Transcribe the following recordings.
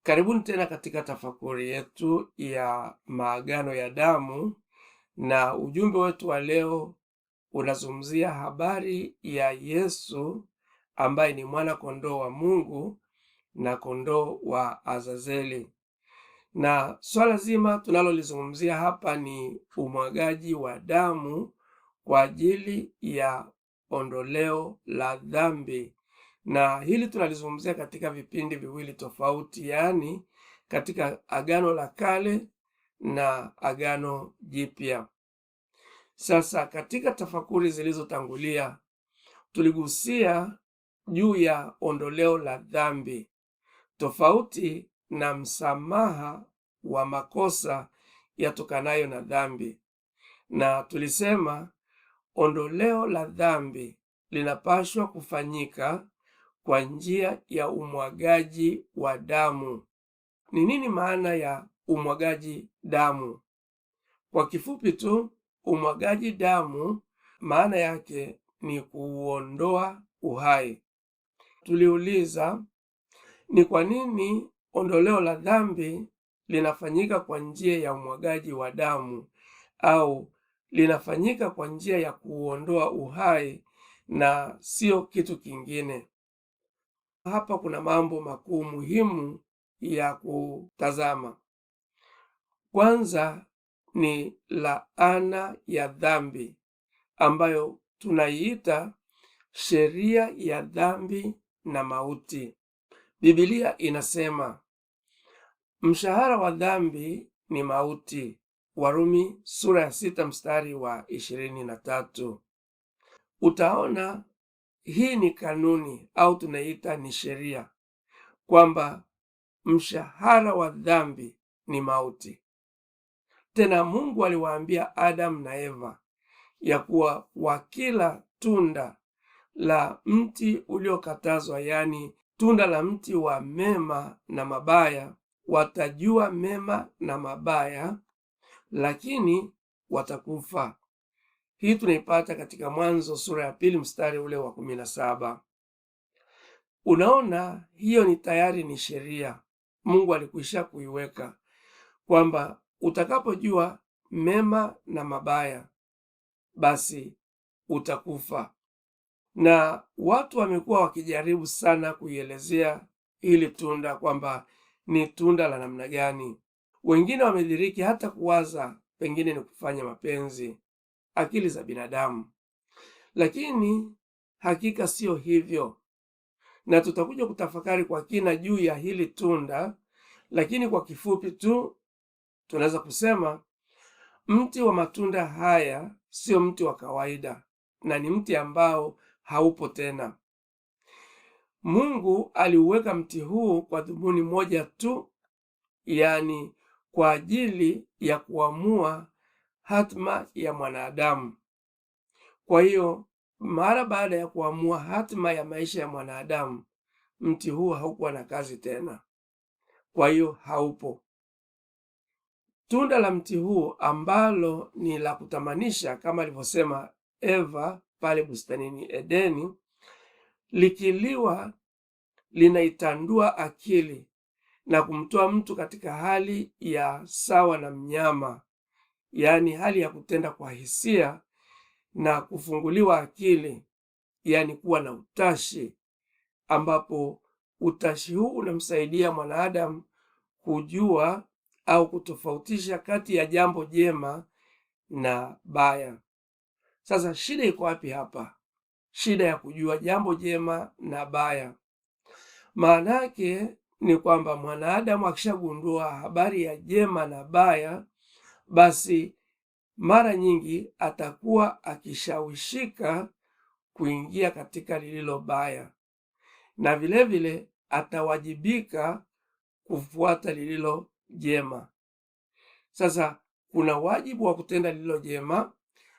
Karibuni tena katika tafakuri yetu ya maagano ya damu, na ujumbe wetu wa leo unazungumzia habari ya Yesu ambaye ni mwana kondoo wa Mungu na kondoo wa Azazeli. Na swala zima tunalolizungumzia hapa ni umwagaji wa damu kwa ajili ya ondoleo la dhambi, na hili tunalizungumzia katika vipindi viwili tofauti, yaani katika Agano la Kale na Agano Jipya. Sasa katika tafakuri zilizotangulia tuligusia juu ya ondoleo la dhambi tofauti na msamaha wa makosa yatokanayo na dhambi, na tulisema ondoleo la dhambi linapaswa kufanyika kwa njia ya umwagaji wa damu. Ni nini maana ya umwagaji damu? Kwa kifupi tu, umwagaji damu maana yake ni kuondoa uhai. Tuliuliza ni kwa nini ondoleo la dhambi linafanyika kwa njia ya umwagaji wa damu, au linafanyika kwa njia ya kuondoa uhai na sio kitu kingine. Hapa kuna mambo makuu muhimu ya kutazama. Kwanza ni laana ya dhambi ambayo tunaiita sheria ya dhambi na mauti. Biblia inasema mshahara wa dhambi ni mauti, Warumi sura ya 6 mstari wa 23. Utaona hii ni kanuni au tunaita ni sheria, kwamba mshahara wa dhambi ni mauti. Tena Mungu aliwaambia Adamu na Eva ya kuwa wakila tunda la mti uliokatazwa, yani tunda la mti wa mema na mabaya, watajua mema na mabaya, lakini watakufa. Hii tunaipata katika Mwanzo sura ya 2 mstari ule wa 17. Unaona, hiyo ni tayari ni sheria Mungu alikwisha kuiweka, kwamba utakapojua mema na mabaya basi utakufa. Na watu wamekuwa wakijaribu sana kuielezea hili tunda kwamba ni tunda la namna gani. Wengine wamediriki hata kuwaza pengine ni kufanya mapenzi, akili za binadamu, lakini hakika sio hivyo, na tutakuja kutafakari kwa kina juu ya hili tunda. Lakini kwa kifupi tu tunaweza kusema mti wa matunda haya sio mti wa kawaida, na ni mti ambao haupo tena. Mungu aliuweka mti huu kwa dhumuni moja tu, yani kwa ajili ya kuamua hatima ya mwanadamu. Kwa hiyo mara baada ya kuamua hatima ya maisha ya mwanadamu, mti huu haukuwa na kazi tena, kwa hiyo haupo. Tunda la mti huu ambalo ni la kutamanisha kama alivyosema Eva pale bustanini Edeni, likiliwa linaitandua akili na kumtoa mtu katika hali ya sawa na mnyama, yaani hali ya kutenda kwa hisia na kufunguliwa akili, yaani kuwa na utashi, ambapo utashi huu unamsaidia mwanadamu kujua au kutofautisha kati ya jambo jema na baya. Sasa shida iko wapi hapa? Shida ya kujua jambo jema na baya maana yake ni kwamba mwanadamu akishagundua habari ya jema na baya, basi mara nyingi atakuwa akishawishika kuingia katika lililo baya, na vilevile atawajibika kufuata lililo jema. Sasa kuna wajibu wa kutenda lililo jema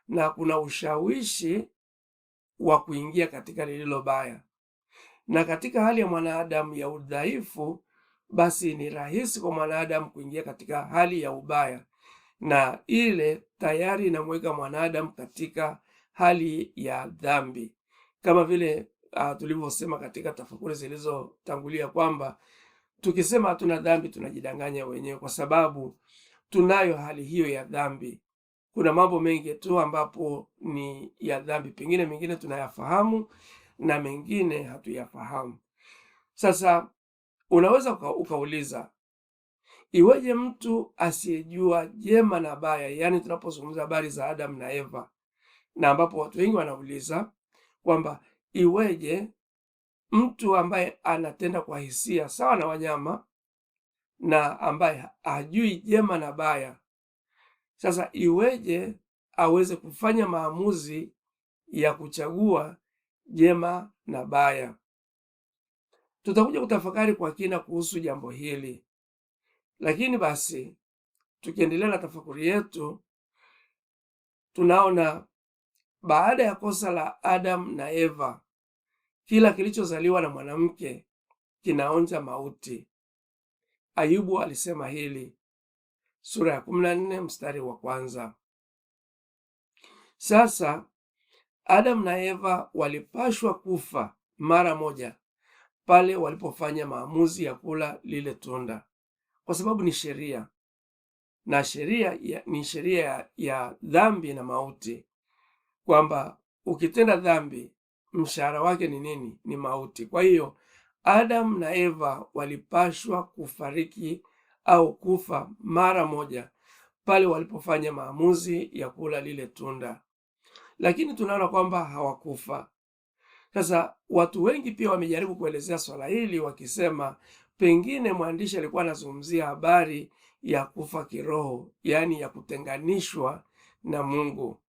na kuna ushawishi wa kuingia katika lililo baya. Na katika hali ya mwanadamu ya udhaifu, basi ni rahisi kwa mwanadamu kuingia katika hali ya ubaya, na ile tayari inamweka mwanadamu katika hali ya dhambi, kama vile tulivyosema katika tafakuri zilizotangulia kwamba Tukisema hatuna dhambi tunajidanganya wenyewe, kwa sababu tunayo hali hiyo ya dhambi. Kuna mambo mengi tu ambapo ni ya dhambi, pengine mengine tunayafahamu na mengine hatuyafahamu. Sasa unaweza ukauliza, iweje mtu asiyejua jema na baya? Yaani tunapozungumza habari za Adamu na Eva, na ambapo watu wengi wanauliza kwamba iweje mtu ambaye anatenda kwa hisia sawa na wanyama na ambaye hajui jema na baya, sasa iweje aweze kufanya maamuzi ya kuchagua jema na baya? Tutakuja kutafakari kwa kina kuhusu jambo hili, lakini basi tukiendelea na tafakuri yetu, tunaona baada ya kosa la Adamu na Eva, kila kilichozaliwa na mwanamke kinaonja mauti. Ayubu alisema hili, sura ya 14 mstari wa kwanza. Sasa Adamu na Eva walipashwa kufa mara moja pale walipofanya maamuzi ya kula lile tunda, kwa sababu ni sheria, na ni sheria ya dhambi na mauti, kwamba ukitenda dhambi mshahara wake ni nini? Ni mauti. Kwa hiyo Adamu na Eva walipashwa kufariki au kufa mara moja pale walipofanya maamuzi ya kula lile tunda, lakini tunaona kwamba hawakufa. Sasa watu wengi pia wamejaribu kuelezea swala hili wakisema pengine mwandishi alikuwa anazungumzia habari ya kufa kiroho, yaani ya kutenganishwa na Mungu.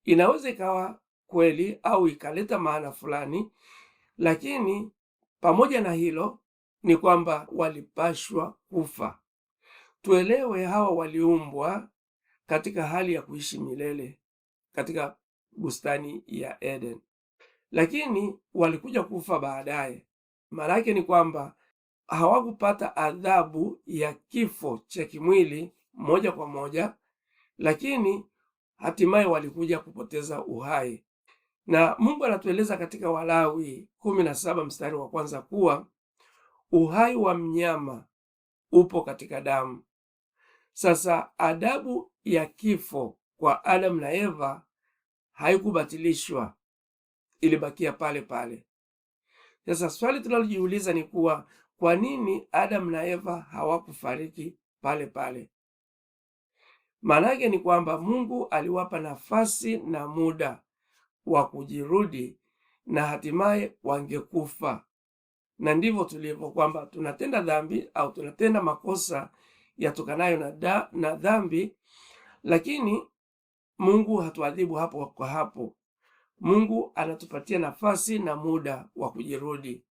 Inaweza ikawa kweli au ikaleta maana fulani, lakini pamoja na hilo ni kwamba walipashwa kufa. Tuelewe, hawa waliumbwa katika hali ya kuishi milele katika bustani ya Eden, lakini walikuja kufa baadaye. Maana yake ni kwamba hawakupata adhabu ya kifo cha kimwili moja kwa moja, lakini hatimaye walikuja kupoteza uhai. Na Mungu anatueleza katika Walawi 17 mstari wa kwanza kuwa uhai wa mnyama upo katika damu. Sasa adabu ya kifo kwa Adamu na Eva haikubatilishwa, ilibakia pale pale. Sasa swali tunalojiuliza ni kuwa kwa nini Adamu na Eva hawakufariki pale pale? Maana yake ni kwamba Mungu aliwapa nafasi na muda wa kujirudi na hatimaye wangekufa. Na ndivyo tulivyo, kwamba tunatenda dhambi au tunatenda makosa yatokanayo na dhambi, lakini Mungu hatuadhibu hapo kwa hapo. Mungu anatupatia nafasi na muda wa kujirudi,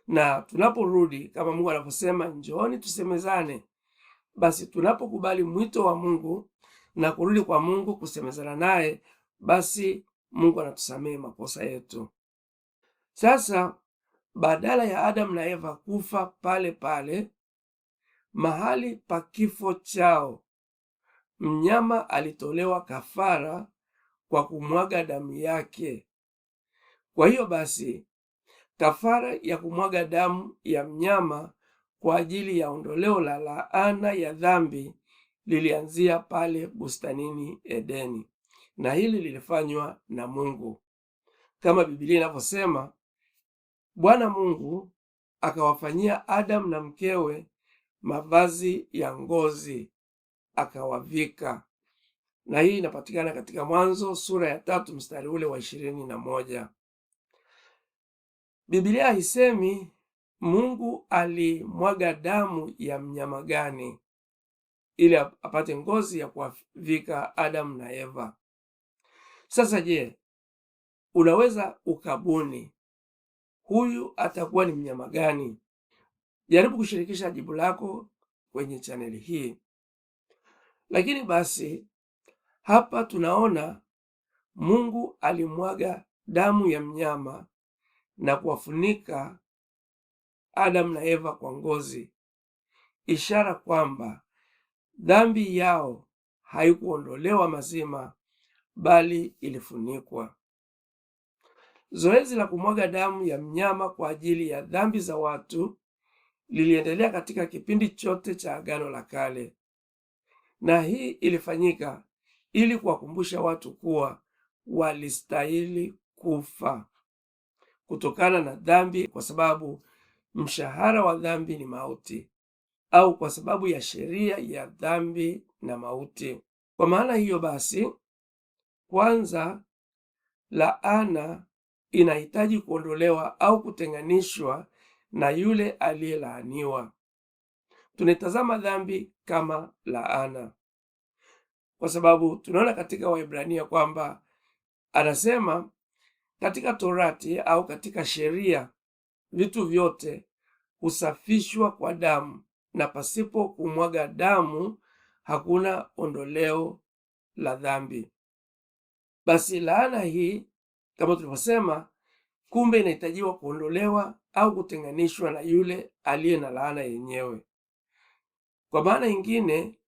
na tunaporudi, kama Mungu anavyosema, njooni tusemezane, basi tunapokubali mwito wa Mungu na kurudi kwa Mungu kusemezana naye, basi Mungu anatusamehe makosa yetu. Sasa badala ya Adamu na Eva kufa pale pale mahali pa kifo chao, mnyama alitolewa kafara kwa kumwaga damu yake. Kwa hiyo basi, kafara ya kumwaga damu ya mnyama kwa ajili ya ondoleo la laana ya dhambi lilianzia pale bustanini Edeni, na hili lilifanywa na Mungu. Kama Biblia inavyosema, Bwana Mungu akawafanyia Adamu na mkewe mavazi ya ngozi akawavika, na hii inapatikana katika Mwanzo sura ya 3 mstari ule wa 21. Biblia haisemi Mungu alimwaga damu ya mnyama gani ili apate ngozi ya kuwavika Adamu na Eva. Sasa je, unaweza ukabuni huyu atakuwa ni mnyama gani? Jaribu kushirikisha jibu lako kwenye chaneli hii. Lakini basi hapa tunaona Mungu alimwaga damu ya mnyama na kuwafunika Adamu na Eva kwa ngozi, ishara kwamba dhambi yao haikuondolewa mazima, bali ilifunikwa. Zoezi la kumwaga damu ya mnyama kwa ajili ya dhambi za watu liliendelea katika kipindi chote cha Agano la Kale, na hii ilifanyika ili kuwakumbusha watu kuwa walistahili kufa kutokana na dhambi, kwa sababu mshahara wa dhambi ni mauti, au kwa sababu ya sheria ya dhambi na mauti. Kwa maana hiyo basi, kwanza, laana inahitaji kuondolewa au kutenganishwa na yule aliyelaaniwa. Tunaitazama dhambi kama laana kwa sababu tunaona katika Waebrania kwamba anasema katika Torati au katika sheria vitu vyote husafishwa kwa damu, na pasipo kumwaga damu hakuna ondoleo la dhambi. Basi laana hii, kama tulivyosema, kumbe inahitajiwa kuondolewa au kutenganishwa na yule aliye na laana yenyewe. Kwa maana nyingine,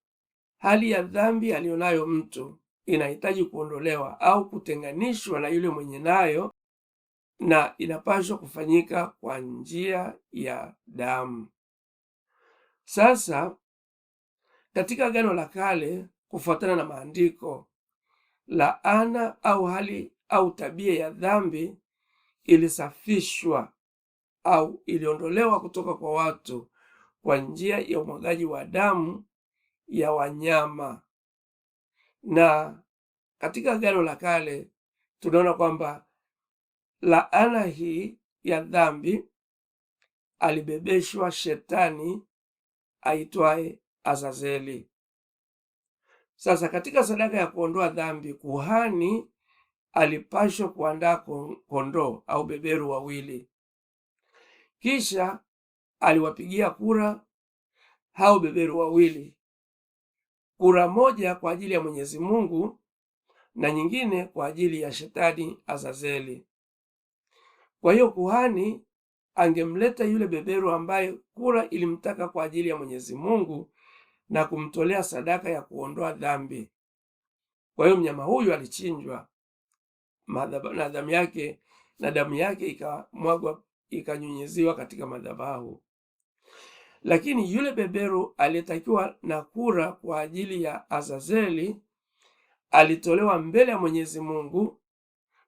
hali ya dhambi aliyonayo mtu inahitaji kuondolewa au kutenganishwa na yule mwenye nayo, na inapaswa kufanyika kwa njia ya damu. Sasa katika Agano la Kale, kufuatana na maandiko, laana au hali au tabia ya dhambi ilisafishwa au iliondolewa kutoka kwa watu kwa njia ya umwagaji wa damu ya wanyama. Na katika Agano la Kale tunaona kwamba laana hii ya dhambi alibebeshwa shetani aitwaye Azazeli. Sasa katika sadaka ya kuondoa dhambi, kuhani alipashwa kuandaa kondoo au beberu wawili, kisha aliwapigia kura hao beberu wawili, kura moja kwa ajili ya Mwenyezi Mungu na nyingine kwa ajili ya shetani Azazeli. Kwa hiyo kuhani angemleta yule beberu ambaye kura ilimtaka kwa ajili ya Mwenyezi Mungu na kumtolea sadaka ya kuondoa dhambi. Kwa hiyo mnyama huyu alichinjwa na damu yake ikamwagwa, ikanyunyiziwa katika madhabahu. Lakini yule beberu aliyetakiwa na kura kwa ajili ya Azazeli alitolewa mbele ya Mwenyezi Mungu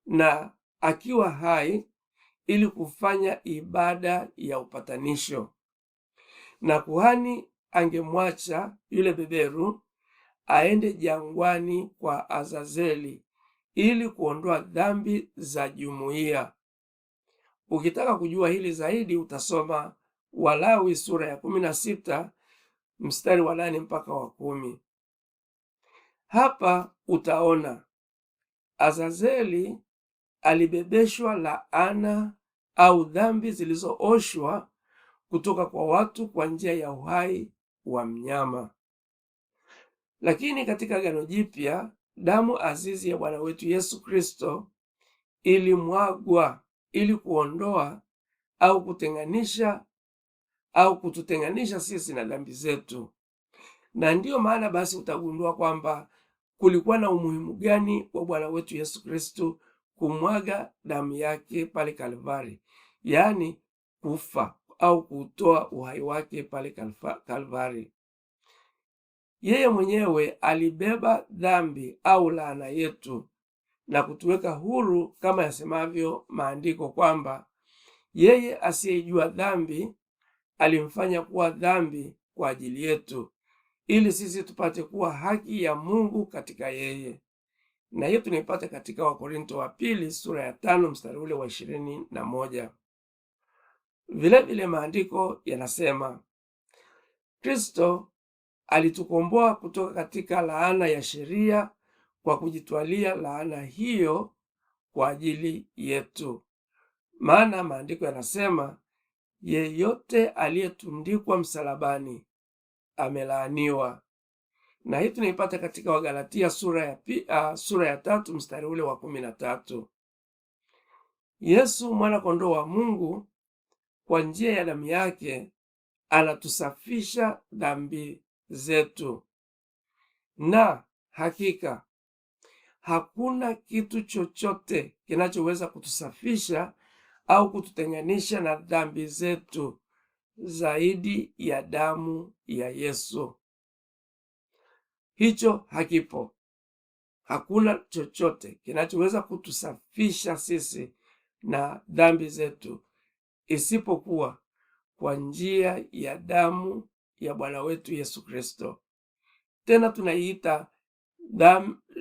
na akiwa hai ili kufanya ibada ya upatanisho, na kuhani angemwacha yule beberu aende jangwani kwa Azazeli ili kuondoa dhambi za jumuiya. Ukitaka kujua hili zaidi utasoma Walawi sura ya 16 mstari wa 8 mpaka wa 10. Hapa utaona Azazeli alibebeshwa laana au dhambi zilizooshwa kutoka kwa watu kwa njia ya uhai wa mnyama. Lakini katika Agano Jipya, damu azizi ya Bwana wetu Yesu Kristo ilimwagwa ili kuondoa au kutenganisha au kututenganisha sisi na dhambi zetu. Na ndiyo maana basi utagundua kwamba kulikuwa na umuhimu gani wa Bwana wetu Yesu Kristo kumwaga damu yake pale Kalvari, yaani kufa au kutoa uhai wake pale Kalvari. Yeye mwenyewe alibeba dhambi au laana yetu na kutuweka huru, kama yasemavyo maandiko kwamba yeye asiyeijua dhambi alimfanya kuwa dhambi kwa ajili yetu, ili sisi tupate kuwa haki ya Mungu katika yeye. Na hiyo tunaipata katika Wakorinto wa pili sura ya 5 mstari ule wa 21. Vilevile maandiko yanasema Kristo alitukomboa kutoka katika laana ya sheria kwa kujitwalia laana hiyo kwa ajili yetu. Maana maandiko yanasema yeyote aliyetundikwa msalabani amelaaniwa. Na hii tunaipata katika Wagalatia sura ya 3 mstari ule wa 13. Yesu mwana kondoo wa Mungu kwa njia ya damu yake anatusafisha dhambi zetu, na hakika hakuna kitu chochote kinachoweza kutusafisha au kututenganisha na dhambi zetu zaidi ya damu ya Yesu. Hicho hakipo. Hakuna chochote kinachoweza kutusafisha sisi na dhambi zetu isipokuwa kwa njia ya damu ya Bwana wetu Yesu Kristo. Tena tunaiita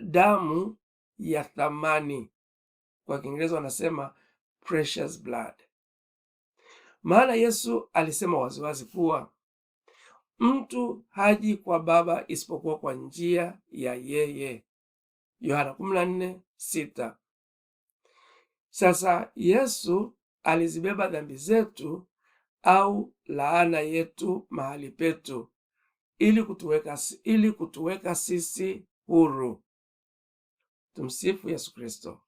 damu ya thamani. Kwa Kiingereza wanasema precious blood. Maana Yesu alisema waziwazi kuwa mtu haji kwa Baba isipokuwa kwa njia ya yeye. Yohana 14:6. Sasa Yesu alizibeba dhambi zetu au laana yetu mahali petu ili kutuweka sisi huru. Tumsifu Yesu Kristo.